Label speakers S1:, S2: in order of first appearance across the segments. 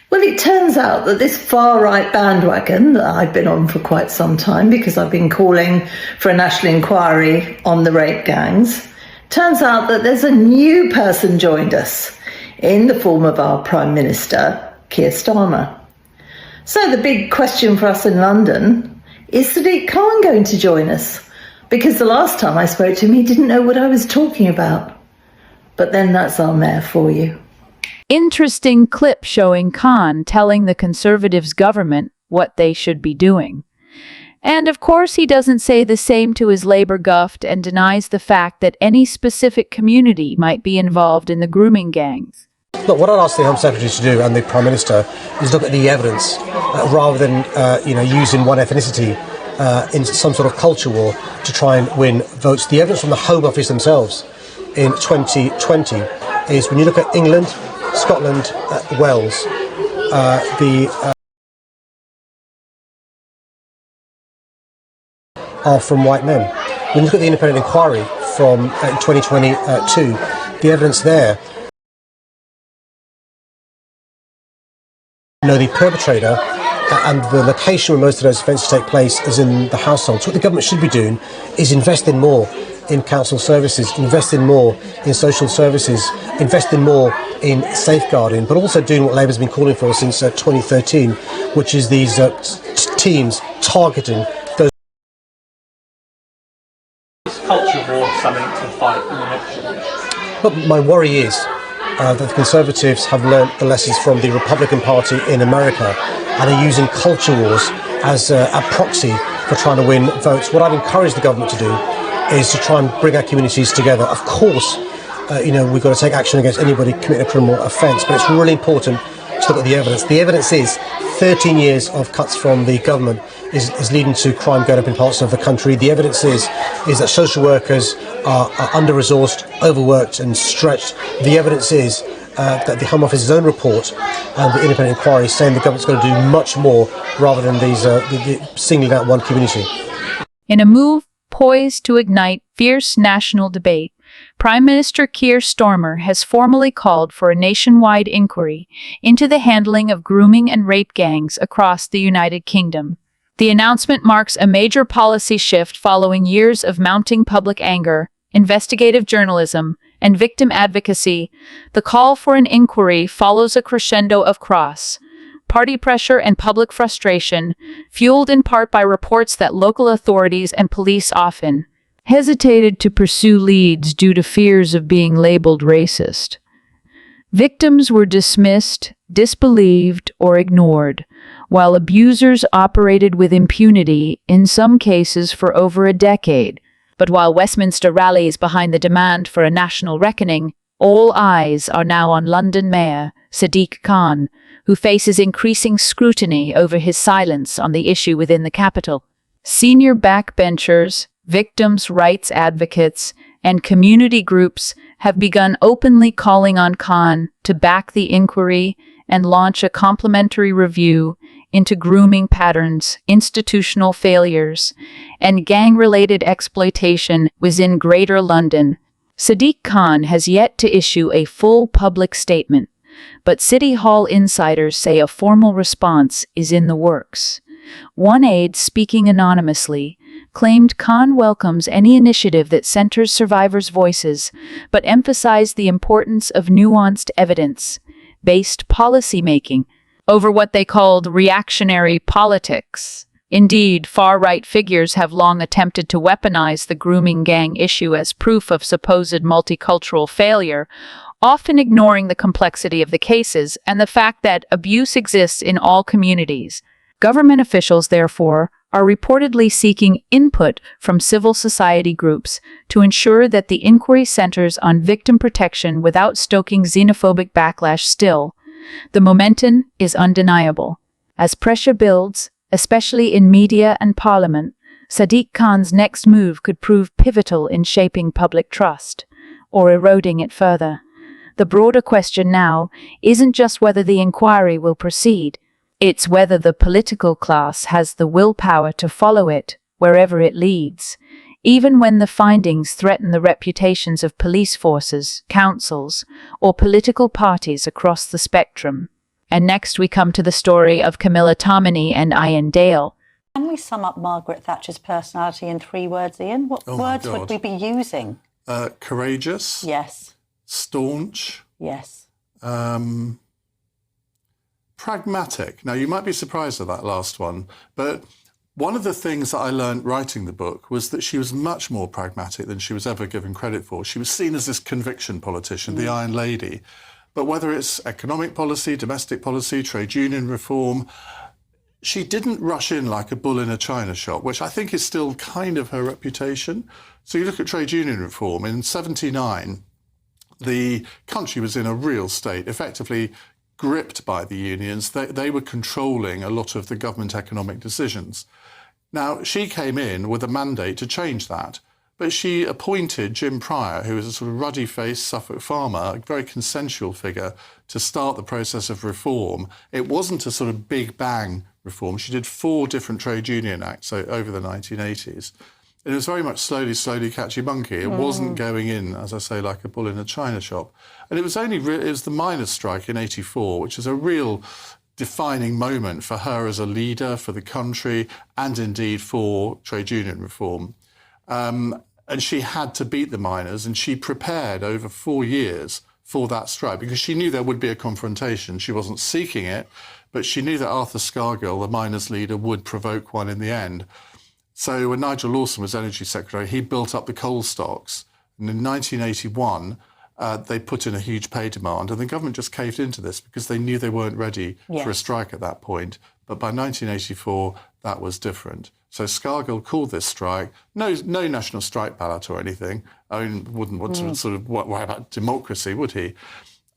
S1: Well, it turns out that this far-right bandwagon that I've been on for quite some time, because I've been calling for a national inquiry on the rape gangs, turns out that there's a new person joined us in the form of our Prime Minister, Keir Starmer. So the big question for us in London, is Sadiq Khan going to join us? Because the last time I spoke to him, he didn't know what I was talking about. But then that's our mayor for you.
S2: Interesting clip showing Khan telling the Conservatives government what they should be doing. And of course he doesn't say the same to his Labour guft and denies the fact that any specific community might be involved in the grooming gangs.
S3: Look, what I'd ask the Home Secretary to do and the Prime Minister is look at the evidence rather than using one ethnicity in some sort of culture war to try and win votes. The evidence from the Home Office themselves in 2020 is when you look at England, Scotland, Wales, are from white men. When you look at the independent inquiry from 2022, the evidence there, the perpetrator and the location where most of those offences take place is in the household. So what the government should be doing is investing more in council services, investing more in social services, investing more in safeguarding, but also doing what Labour's been calling for since 2013, which is these teams targeting those.
S4: Is culture war something to fight in the next election?
S3: But my worry is that the Conservatives have learnt the lessons from the Republican Party in America and are using culture wars as a proxy for trying to win votes. What I'd encourage the government to do is to try and bring our communities together. Of course, we've got to take action against anybody committing a criminal offence, but it's really important to look at the evidence. The evidence is 13 years of cuts from the government is leading to crime going up in parts of the country. The evidence is that social workers are under-resourced, overworked and stretched. The evidence is that the Home Office's own report and the independent inquiry is saying the government's going to do much more rather than these singling out one community.
S2: In a move poised to ignite fierce national debate, Prime Minister Keir Starmer has formally called for a nationwide inquiry into the handling of grooming and rape gangs across the United Kingdom. The announcement marks a major policy shift following years of mounting public anger, investigative journalism, and victim advocacy. The call for an inquiry follows a crescendo of cross-party pressure and public frustration, fueled in part by reports that local authorities and police often hesitated to pursue leads due to fears of being labeled racist. Victims were dismissed, disbelieved, or ignored, while abusers operated with impunity, in some cases for over a decade. But while Westminster rallies behind the demand for a national reckoning, all eyes are now on London Mayor Sadiq Khan, who faces increasing scrutiny over his silence on the issue within the capital. Senior backbenchers, victims' rights advocates, and community groups have begun openly calling on Khan to back the inquiry and launch a complementary review into grooming patterns, institutional failures, and gang-related exploitation within Greater London. Sadiq Khan has yet to issue a full public statement, but City Hall insiders say a formal response is in the works. One aide, speaking anonymously, claimed Khan welcomes any initiative that centers survivors' voices, but emphasized the importance of nuanced evidence-based policymaking over what they called reactionary politics. Indeed, far-right figures have long attempted to weaponize the grooming gang issue as proof of supposed multicultural failure, often ignoring the complexity of the cases and the fact that abuse exists in all communities. Government officials, therefore, are reportedly seeking input from civil society groups to ensure that the inquiry centers on victim protection without stoking xenophobic backlash. Still, the momentum is undeniable. As pressure builds, especially in media and parliament, Sadiq Khan's next move could prove pivotal in shaping public trust or eroding it further. The broader question now isn't just whether the inquiry will proceed, it's whether the political class has the willpower to follow it wherever it leads, even when the findings threaten the reputations of police forces, councils, or political parties across the spectrum. And next we come to the story of Camilla Tominey and Ian Dale.
S5: Can we sum up Margaret Thatcher's personality in 3 words, Ian? What words would we be using?
S6: Courageous.
S5: Yes.
S6: Staunch.
S5: Yes.
S6: Pragmatic. Now, you might be surprised at that last one, but one of the things that I learned writing the book was that she was much more pragmatic than she was ever given credit for. She was seen as this conviction politician, the Iron Lady. But whether it's economic policy, domestic policy, trade union reform, she didn't rush in like a bull in a china shop, which I think is still kind of her reputation. So you look at trade union reform, in 1979, the country was in a real state, effectively gripped by the unions. They were controlling a lot of the government economic decisions. Now, she came in with a mandate to change that, but she appointed Jim Pryor, who was a sort of ruddy-faced Suffolk farmer, a very consensual figure, to start the process of reform. It wasn't a sort of big bang reform. She did 4 different trade union acts over the 1980s. And it was very much slowly catchy monkey. It wasn't going in, as I say, like a bull in a china shop. And it was only it was the miners' strike in '84, which is a real defining moment for her as a leader, for the country, and indeed for trade union reform. And she had to beat the miners, and she prepared over 4 years for that strike because she knew there would be a confrontation. She wasn't seeking it, but she knew that Arthur Scargill, the miners' leader, would provoke one in the end. So when Nigel Lawson was Energy Secretary, he built up the coal stocks. And in 1981, they put in a huge pay demand, and the government just caved into this because they knew they weren't ready for a strike at that point. But by 1984, that was different. So Scargill called this strike, no national strike ballot or anything. Owen wouldn't want to sort of worry about democracy, would he?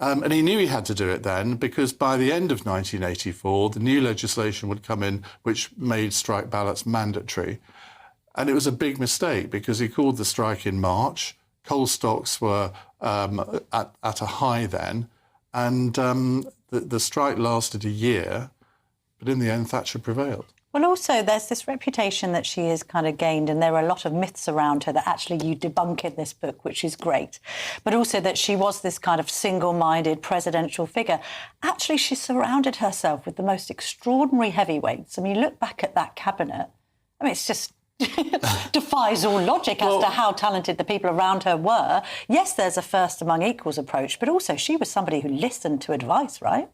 S6: And he knew he had to do it then because by the end of 1984, the new legislation would come in which made strike ballots mandatory. And it was a big mistake because he called the strike in March. Coal stocks were at a high then. And the strike lasted a year. But in the end, Thatcher prevailed.
S5: Well, also, there's this reputation that she has kind of gained, and there are a lot of myths around her that actually you debunk in this book, which is great. But also that she was this kind of single-minded presidential figure. Actually, she surrounded herself with the most extraordinary heavyweights. I mean, look back at that cabinet. I mean, it's just defies all logic as to how talented the people around her were. Yes, there's a first among equals approach, but also she was somebody who listened to advice, right?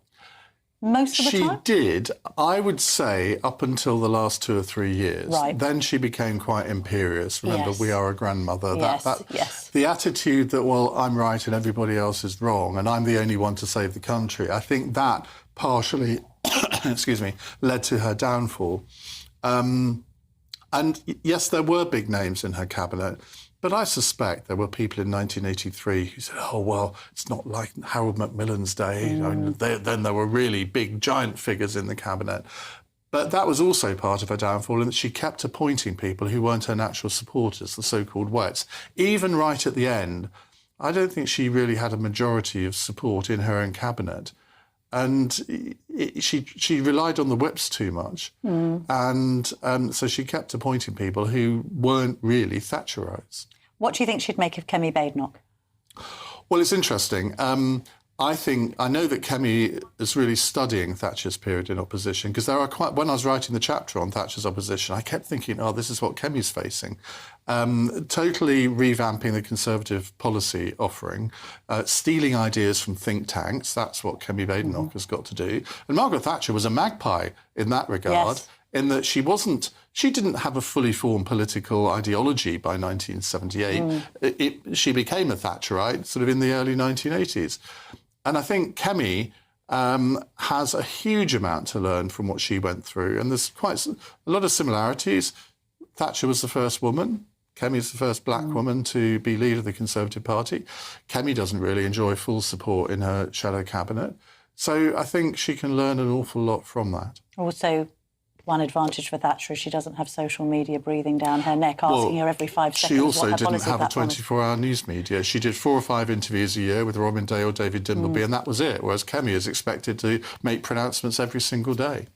S5: Most of the time?
S6: She did, I would say, up until the last 2 or 3 years.
S5: Right.
S6: Then she became quite imperious. Remember, we are a grandmother.
S5: Yes.
S6: The attitude that, well, I'm right and everybody else is wrong and I'm the only one to save the country, I think that partially, excuse me, led to her downfall. And yes, there were big names in her cabinet, but I suspect there were people in 1983 who said, oh, well, it's not like Harold Macmillan's day. You know, then there were really big, giant figures in the cabinet. But that was also part of her downfall in that she kept appointing people who weren't her natural supporters, the so-called wets. Even right at the end, I don't think she really had a majority of support in her own cabinet. And she relied on the whips too much. And so she kept appointing people who weren't really Thatcherites.
S5: What do you think she'd make of Kemi Badenoch?
S6: Well, it's interesting. I know that Kemi is really studying Thatcher's period in opposition because there are when I was writing the chapter on Thatcher's opposition, I kept thinking, oh, this is what Kemi's facing. Totally revamping the Conservative policy offering, stealing ideas from think tanks. That's what Kemi Badenoch has got to do. And Margaret Thatcher was a magpie in that regard, in that she didn't have a fully formed political ideology by 1978. She became a Thatcherite sort of in the early 1980s. And I think Kemi has a huge amount to learn from what she went through. And there's quite a lot of similarities. Thatcher was the first woman. Kemi's the first black woman to be leader of the Conservative Party. Kemi doesn't really enjoy full support in her shadow cabinet. So I think she can learn an awful lot from that.
S5: Also, one advantage for Thatcher is she doesn't have social media breathing down her neck, asking her every 5 seconds.
S6: She also
S5: what her
S6: didn't
S5: policy
S6: have a
S5: platform is.
S6: 24-hour news media. She did 4 or 5 interviews a year with Robin Day or David Dimbleby, and that was it, whereas Kemi is expected to make pronouncements every single day.